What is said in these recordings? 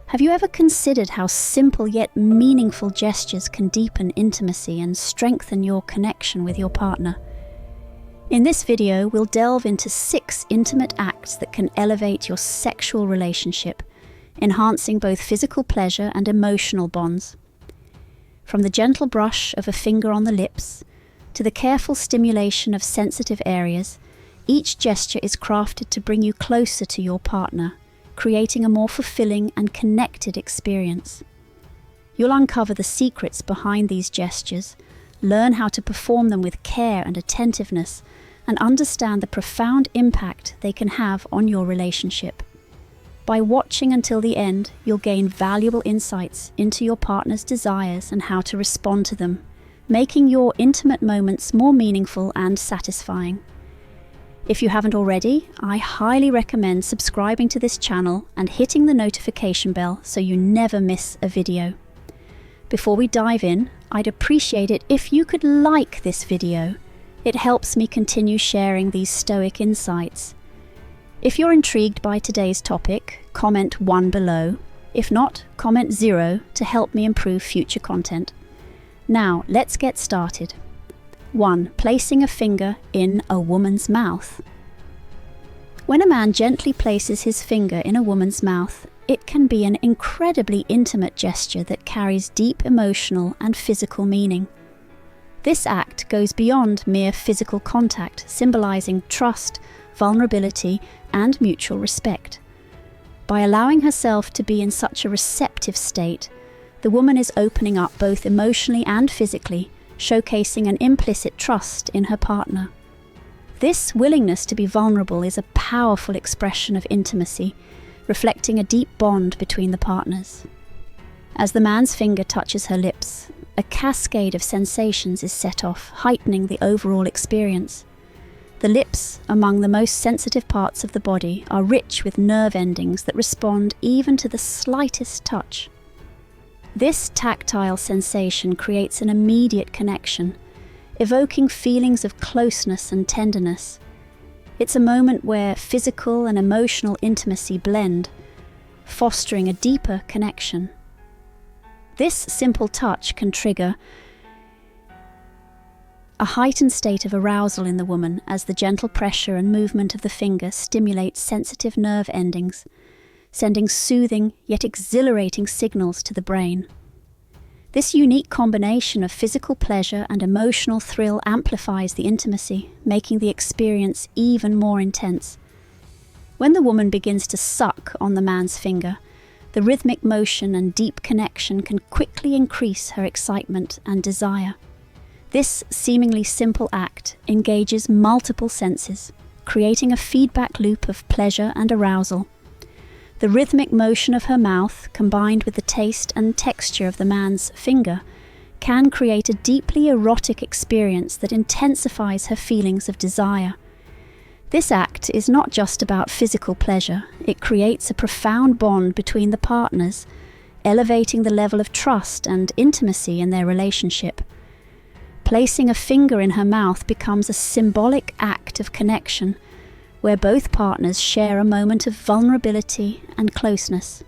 Have you ever considered how simple yet meaningful gestures can deepen intimacy and strengthen your connection with your partner? In this video, we'll delve into 6 intimate acts that can elevate your sexual relationship, enhancing both physical pleasure and emotional bonds. From the gentle brush of a finger on the lips to the careful stimulation of sensitive areas, each gesture is crafted to bring you closer to your partner, creating a more fulfilling and connected experience. You'll uncover the secrets behind these gestures, learn how to perform them with care and attentiveness, and understand the profound impact they can have on your relationship. By watching until the end, you'll gain valuable insights into your partner's desires and how to respond to them, making your intimate moments more meaningful and satisfying. If you haven't already, I highly recommend subscribing to this channel and hitting the notification bell so you never miss a video. Before we dive in, I'd appreciate it if you could like this video. It helps me continue sharing these Stoic insights. If you're intrigued by today's topic, comment 1 below. If not, comment 0 to help me improve future content. Now, let's get started. 1. Placing a finger in a woman's mouth. When a man gently places his finger in a woman's mouth, it can be an incredibly intimate gesture that carries deep emotional and physical meaning. This act goes beyond mere physical contact, symbolizing trust, vulnerability, and mutual respect. By allowing herself to be in such a receptive state, the woman is opening up both emotionally and physically, showcasing an implicit trust in her partner. This willingness to be vulnerable is a powerful expression of intimacy, reflecting a deep bond between the partners. As the man's finger touches her lips, a cascade of sensations is set off, heightening the overall experience. The lips, among the most sensitive parts of the body, are rich with nerve endings that respond even to the slightest touch. This tactile sensation creates an immediate connection, evoking feelings of closeness and tenderness. It's a moment where physical and emotional intimacy blend, fostering a deeper connection. This simple touch can trigger a heightened state of arousal in the woman as the gentle pressure and movement of the finger stimulates sensitive nerve endings, sending soothing yet exhilarating signals to the brain. This unique combination of physical pleasure and emotional thrill amplifies the intimacy, making the experience even more intense. When the woman begins to suck on the man's finger, the rhythmic motion and deep connection can quickly increase her excitement and desire. This seemingly simple act engages multiple senses, creating a feedback loop of pleasure and arousal. The rhythmic motion of her mouth, combined with the taste and texture of the man's finger, can create a deeply erotic experience that intensifies her feelings of desire. This act is not just about physical pleasure, it creates a profound bond between the partners, elevating the level of trust and intimacy in their relationship. Placing a finger in her mouth becomes a symbolic act of connection, where both partners share a moment of vulnerability and closeness.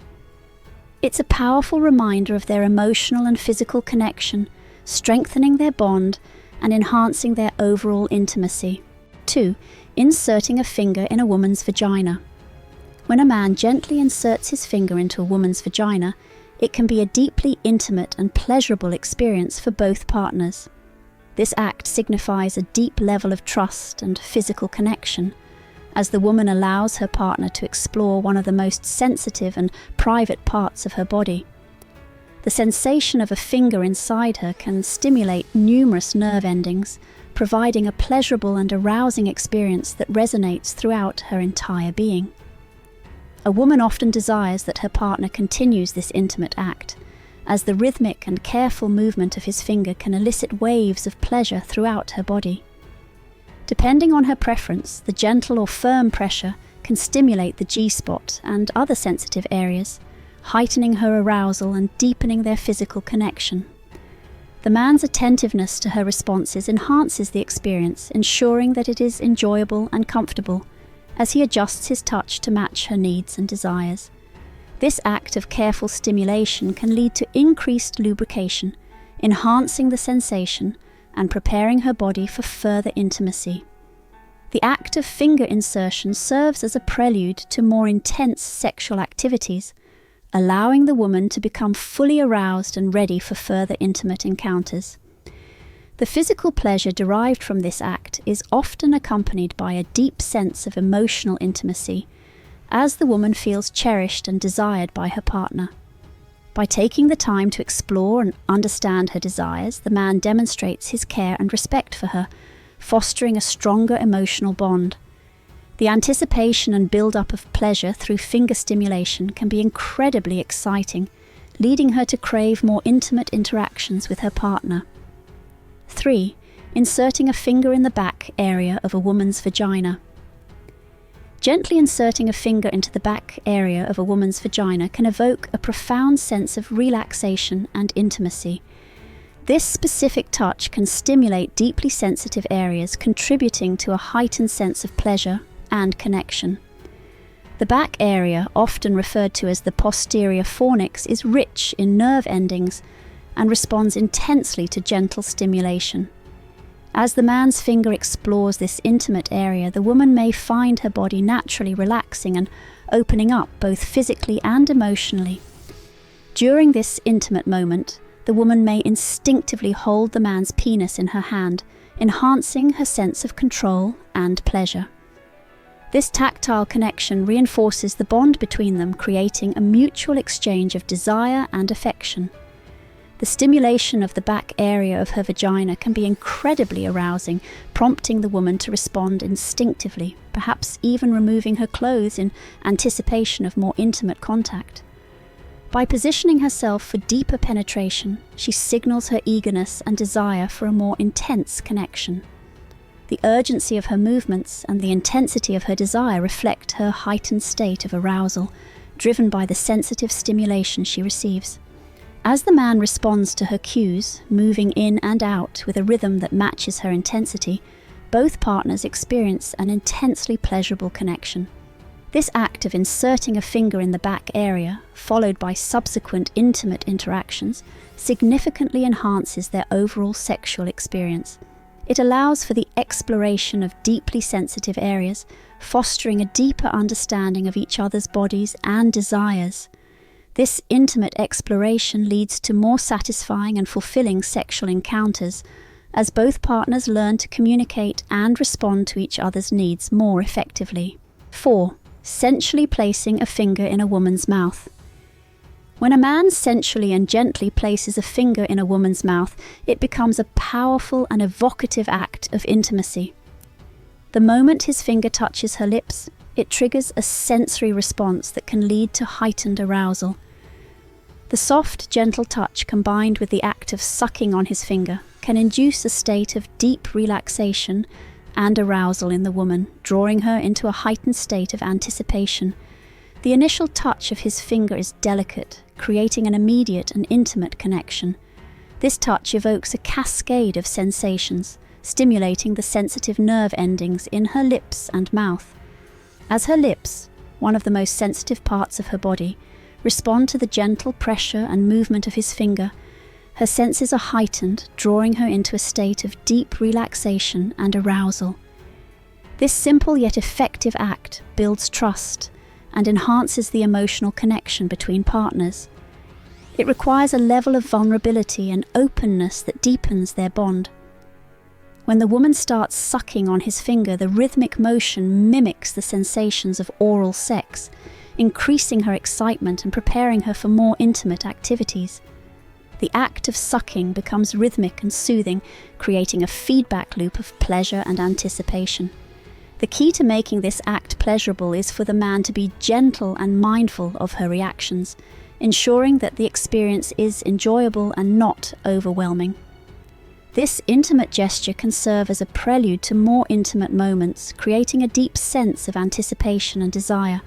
It's a powerful reminder of their emotional and physical connection, strengthening their bond and enhancing their overall intimacy. 2. Inserting a finger in a woman's vagina. When a man gently inserts his finger into a woman's vagina, it can be a deeply intimate and pleasurable experience for both partners. This act signifies a deep level of trust and physical connection, as the woman allows her partner to explore one of the most sensitive and private parts of her body. The sensation of a finger inside her can stimulate numerous nerve endings, providing a pleasurable and arousing experience that resonates throughout her entire being. A woman often desires that her partner continues this intimate act, as the rhythmic and careful movement of his finger can elicit waves of pleasure throughout her body. Depending on her preference, the gentle or firm pressure can stimulate the G-spot and other sensitive areas, heightening her arousal and deepening their physical connection. The man's attentiveness to her responses enhances the experience, ensuring that it is enjoyable and comfortable as he adjusts his touch to match her needs and desires. This act of careful stimulation can lead to increased lubrication, enhancing the sensation and preparing her body for further intimacy. The act of finger insertion serves as a prelude to more intense sexual activities, allowing the woman to become fully aroused and ready for further intimate encounters. The physical pleasure derived from this act is often accompanied by a deep sense of emotional intimacy, as the woman feels cherished and desired by her partner. By taking the time to explore and understand her desires, the man demonstrates his care and respect for her, fostering a stronger emotional bond. The anticipation and build-up of pleasure through finger stimulation can be incredibly exciting, leading her to crave more intimate interactions with her partner. 3. Inserting a finger in the back area of a woman's vagina. Gently inserting a finger into the back area of a woman's vagina can evoke a profound sense of relaxation and intimacy. This specific touch can stimulate deeply sensitive areas, contributing to a heightened sense of pleasure and connection. The back area, often referred to as the posterior fornix, is rich in nerve endings and responds intensely to gentle stimulation. As the man's finger explores this intimate area, the woman may find her body naturally relaxing and opening up both physically and emotionally. During this intimate moment, the woman may instinctively hold the man's penis in her hand, enhancing her sense of control and pleasure. This tactile connection reinforces the bond between them, creating a mutual exchange of desire and affection. The stimulation of the back area of her vagina can be incredibly arousing, prompting the woman to respond instinctively, perhaps even removing her clothes in anticipation of more intimate contact. By positioning herself for deeper penetration, she signals her eagerness and desire for a more intense connection. The urgency of her movements and the intensity of her desire reflect her heightened state of arousal, driven by the sensitive stimulation she receives. As the man responds to her cues, moving in and out with a rhythm that matches her intensity, both partners experience an intensely pleasurable connection. This act of inserting a finger in the back area, followed by subsequent intimate interactions, significantly enhances their overall sexual experience. It allows for the exploration of deeply sensitive areas, fostering a deeper understanding of each other's bodies and desires. This intimate exploration leads to more satisfying and fulfilling sexual encounters, as both partners learn to communicate and respond to each other's needs more effectively. 4. Sensually placing a finger in a woman's mouth. When a man sensually and gently places a finger in a woman's mouth, it becomes a powerful and evocative act of intimacy. The moment his finger touches her lips, it triggers a sensory response that can lead to heightened arousal. The soft, gentle touch combined with the act of sucking on his finger can induce a state of deep relaxation and arousal in the woman, drawing her into a heightened state of anticipation. The initial touch of his finger is delicate, creating an immediate and intimate connection. This touch evokes a cascade of sensations, stimulating the sensitive nerve endings in her lips and mouth. As her lips, one of the most sensitive parts of her body, respond to the gentle pressure and movement of his finger, her senses are heightened, drawing her into a state of deep relaxation and arousal. This simple yet effective act builds trust and enhances the emotional connection between partners. It requires a level of vulnerability and openness that deepens their bond. When the woman starts sucking on his finger, the rhythmic motion mimics the sensations of oral sex, increasing her excitement and preparing her for more intimate activities. The act of sucking becomes rhythmic and soothing, creating a feedback loop of pleasure and anticipation. The key to making this act pleasurable is for the man to be gentle and mindful of her reactions, ensuring that the experience is enjoyable and not overwhelming. This intimate gesture can serve as a prelude to more intimate moments, creating a deep sense of anticipation and desire.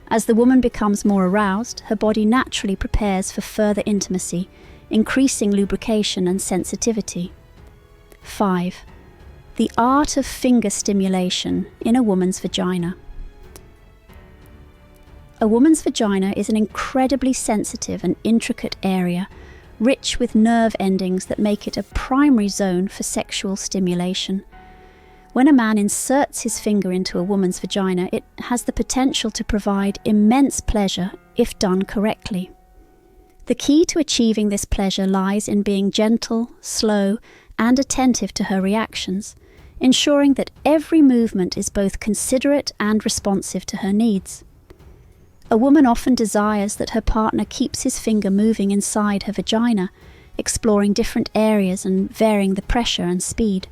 As the woman becomes more aroused, her body naturally prepares for further intimacy, increasing lubrication and sensitivity. 5. The art of finger stimulation in a woman's vagina. A woman's vagina is an incredibly sensitive and intricate area, rich with nerve endings that make it a primary zone for sexual stimulation. When a man inserts his finger into a woman's vagina, it has the potential to provide immense pleasure if done correctly. The key to achieving this pleasure lies in being gentle, slow, and attentive to her reactions, ensuring that every movement is both considerate and responsive to her needs. A woman often desires that her partner keeps his finger moving inside her vagina, exploring different areas and varying the pressure and speed.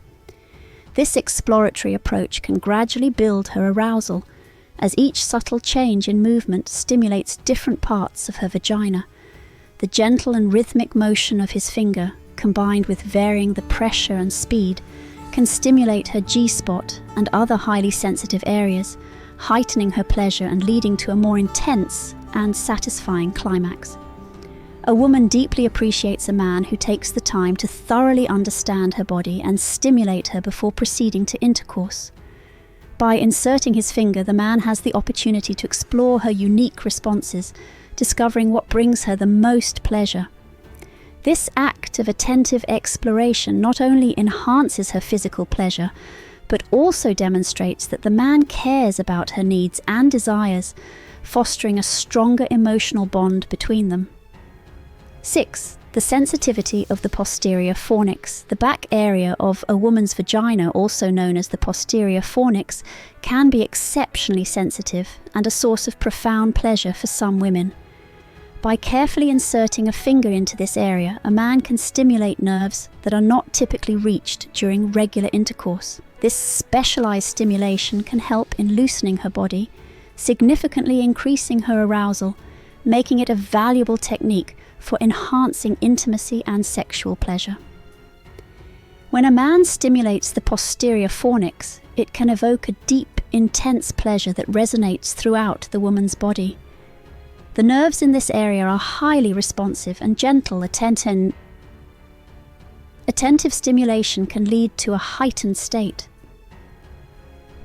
This exploratory approach can gradually build her arousal, as each subtle change in movement stimulates different parts of her vagina. The gentle and rhythmic motion of his finger, combined with varying the pressure and speed, can stimulate her G-spot and other highly sensitive areas, heightening her pleasure and leading to a more intense and satisfying climax. A woman deeply appreciates a man who takes the time to thoroughly understand her body and stimulate her before proceeding to intercourse. By inserting his finger, the man has the opportunity to explore her unique responses, discovering what brings her the most pleasure. This act of attentive exploration not only enhances her physical pleasure, but also demonstrates that the man cares about her needs and desires, fostering a stronger emotional bond between them. 6. The sensitivity of the posterior fornix. The back area of a woman's vagina, also known as the posterior fornix, can be exceptionally sensitive and a source of profound pleasure for some women. By carefully inserting a finger into this area, a man can stimulate nerves that are not typically reached during regular intercourse. This specialized stimulation can help in loosening her body, significantly increasing her arousal, making it a valuable technique for enhancing intimacy and sexual pleasure. When a man stimulates the posterior fornix, it can evoke a deep, intense pleasure that resonates throughout the woman's body. The nerves in this area are highly responsive, and gentle, attentive stimulation can lead to a heightened state.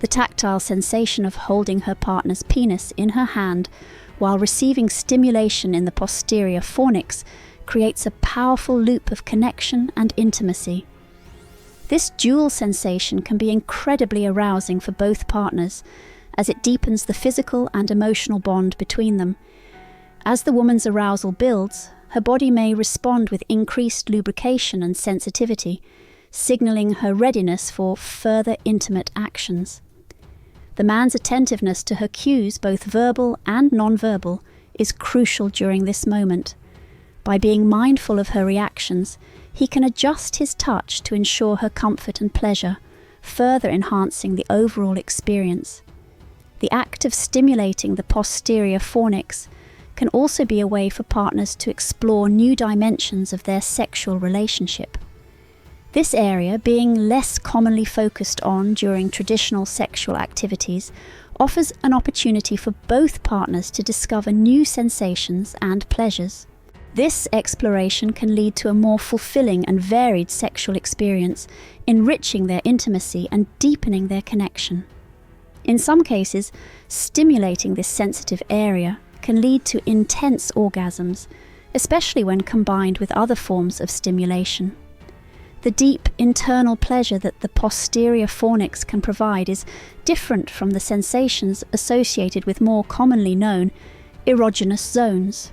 The tactile sensation of holding her partner's penis in her hand while receiving stimulation in the posterior fornix creates a powerful loop of connection and intimacy. This dual sensation can be incredibly arousing for both partners, as it deepens the physical and emotional bond between them. As the woman's arousal builds, her body may respond with increased lubrication and sensitivity, signaling her readiness for further intimate actions. The man's attentiveness to her cues, both verbal and non-verbal, is crucial during this moment. By being mindful of her reactions, he can adjust his touch to ensure her comfort and pleasure, further enhancing the overall experience. The act of stimulating the posterior fornix can also be a way for partners to explore new dimensions of their sexual relationship. This area, being less commonly focused on during traditional sexual activities, offers an opportunity for both partners to discover new sensations and pleasures. This exploration can lead to a more fulfilling and varied sexual experience, enriching their intimacy and deepening their connection. In some cases, stimulating this sensitive area can lead to intense orgasms, especially when combined with other forms of stimulation. The deep internal pleasure that the posterior fornix can provide is different from the sensations associated with more commonly known erogenous zones.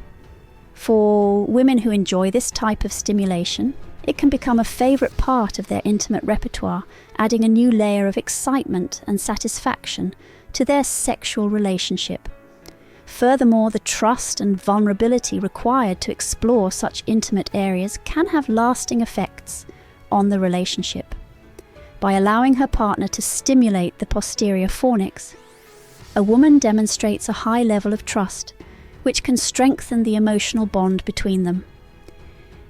For women who enjoy this type of stimulation, it can become a favorite part of their intimate repertoire, adding a new layer of excitement and satisfaction to their sexual relationship. Furthermore, the trust and vulnerability required to explore such intimate areas can have lasting effects on the relationship. By allowing her partner to stimulate the posterior fornix, a woman demonstrates a high level of trust, which can strengthen the emotional bond between them.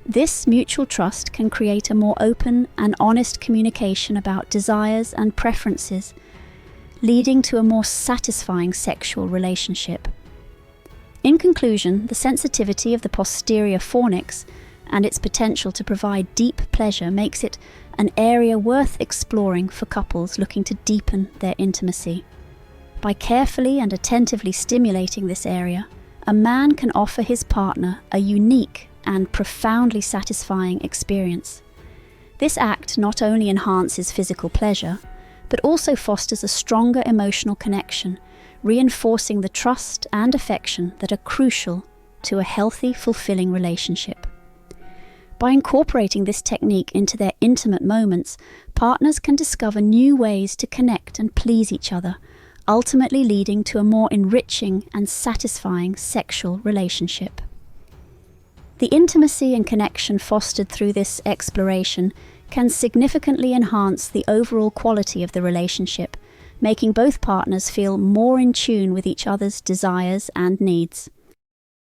This mutual trust can create a more open and honest communication about desires and preferences, leading to a more satisfying sexual relationship. In conclusion, the sensitivity of the posterior fornix and its potential to provide deep pleasure makes it an area worth exploring for couples looking to deepen their intimacy. By carefully and attentively stimulating this area, a man can offer his partner a unique and profoundly satisfying experience. This act not only enhances physical pleasure, but also fosters a stronger emotional connection, reinforcing the trust and affection that are crucial to a healthy, fulfilling relationship. By incorporating this technique into their intimate moments, partners can discover new ways to connect and please each other, ultimately leading to a more enriching and satisfying sexual relationship. The intimacy and connection fostered through this exploration can significantly enhance the overall quality of the relationship, making both partners feel more in tune with each other's desires and needs.